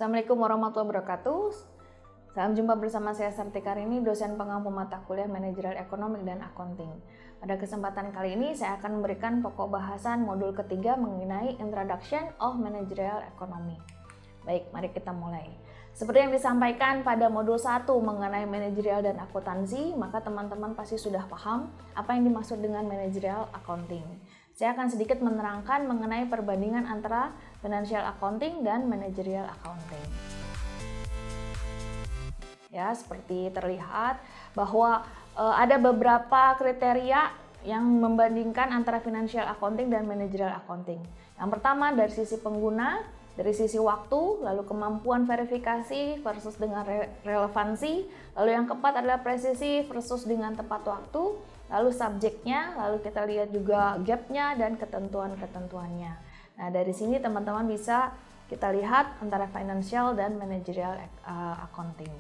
Assalamualaikum warahmatullahi wabarakatuh. Salam jumpa bersama saya Sartika Rini, dosen pengampu mata kuliah Manajerial Ekonomi dan Accounting. Pada kesempatan kali ini saya akan memberikan pokok bahasan modul ketiga mengenai Introduction of Managerial Economy. Baik, mari kita mulai. Seperti yang disampaikan pada modul 1 mengenai manajerial dan akuntansi, maka teman-teman pasti sudah paham apa yang dimaksud dengan managerial accounting. Saya akan sedikit menerangkan mengenai perbandingan antara financial accounting dan managerial accounting. Ya, seperti terlihat bahwa ada beberapa kriteria yang membandingkan antara financial accounting dan managerial accounting. Yang pertama dari sisi pengguna, dari sisi waktu, lalu kemampuan verifikasi versus dengan relevansi, lalu yang keempat adalah presisi versus dengan tepat waktu, lalu subjeknya, lalu kita lihat juga gapnya dan ketentuan-ketentuannya. Nah, dari sini teman-teman bisa kita lihat antara financial dan managerial accounting.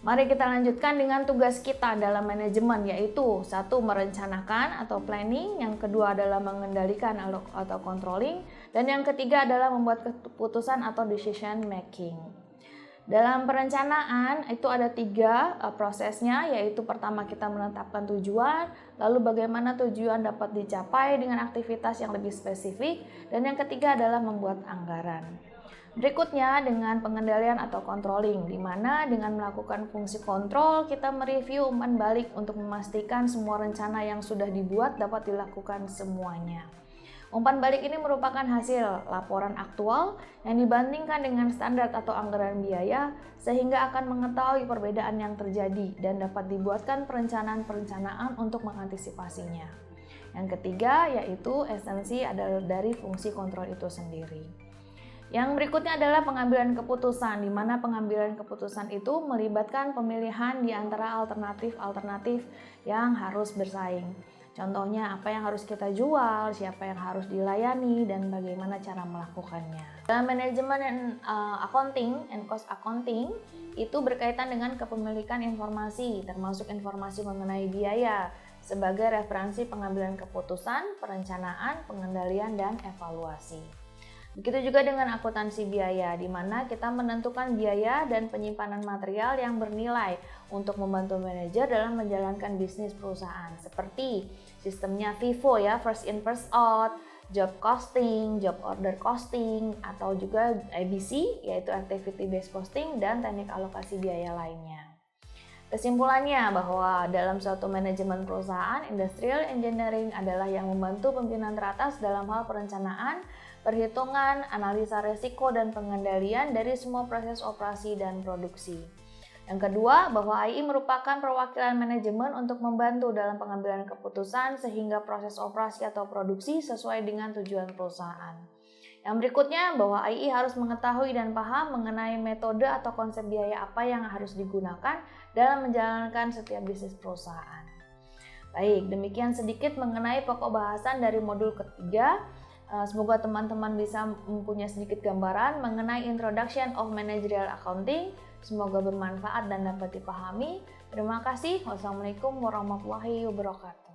Mari kita lanjutkan dengan tugas kita dalam manajemen, yaitu satu, merencanakan atau planning, yang kedua adalah mengendalikan atau controlling, dan yang ketiga adalah membuat keputusan atau decision making. Dalam perencanaan itu ada 3 prosesnya, yaitu pertama kita menetapkan tujuan, lalu bagaimana tujuan dapat dicapai dengan aktivitas yang lebih spesifik, dan yang ketiga adalah membuat anggaran. Berikutnya dengan pengendalian atau controlling, di mana dengan melakukan fungsi kontrol kita mereview umpan balik untuk memastikan semua rencana yang sudah dibuat dapat dilakukan semuanya. Umpan balik ini merupakan hasil laporan aktual yang dibandingkan dengan standar atau anggaran biaya sehingga akan mengetahui perbedaan yang terjadi dan dapat dibuatkan perencanaan-perencanaan untuk mengantisipasinya. Yang ketiga yaitu esensi adalah dari fungsi kontrol itu sendiri. Yang berikutnya adalah pengambilan keputusan, di mana pengambilan keputusan itu melibatkan pemilihan di antara alternatif-alternatif yang harus bersaing. Contohnya apa yang harus kita jual, siapa yang harus dilayani, dan bagaimana cara melakukannya. Dalam manajemen accounting and cost accounting itu berkaitan dengan kepemilikan informasi, termasuk informasi mengenai biaya, sebagai referensi pengambilan keputusan, perencanaan, pengendalian, dan evaluasi. Begitu juga dengan akuntansi biaya, di mana kita menentukan biaya dan penyimpanan material yang bernilai untuk membantu manajer dalam menjalankan bisnis perusahaan, seperti sistemnya FIFO ya, first in first out, job costing, job order costing, atau juga ABC yaitu activity based costing, dan teknik alokasi biaya lainnya. Kesimpulannya bahwa dalam suatu manajemen perusahaan, industrial engineering adalah yang membantu pimpinan teratas dalam hal perencanaan, perhitungan, analisa risiko, dan pengendalian dari semua proses operasi dan produksi. Yang kedua, bahwa AI merupakan perwakilan manajemen untuk membantu dalam pengambilan keputusan sehingga proses operasi atau produksi sesuai dengan tujuan perusahaan. Yang berikutnya, bahwa AI harus mengetahui dan paham mengenai metode atau konsep biaya apa yang harus digunakan dalam menjalankan setiap bisnis perusahaan. Baik, demikian sedikit mengenai pokok bahasan dari modul ketiga. Semoga teman-teman bisa mempunyai sedikit gambaran mengenai Introduction of Managerial Accounting. Semoga bermanfaat dan dapat dipahami. Terima kasih. Wassalamualaikum warahmatullahi wabarakatuh.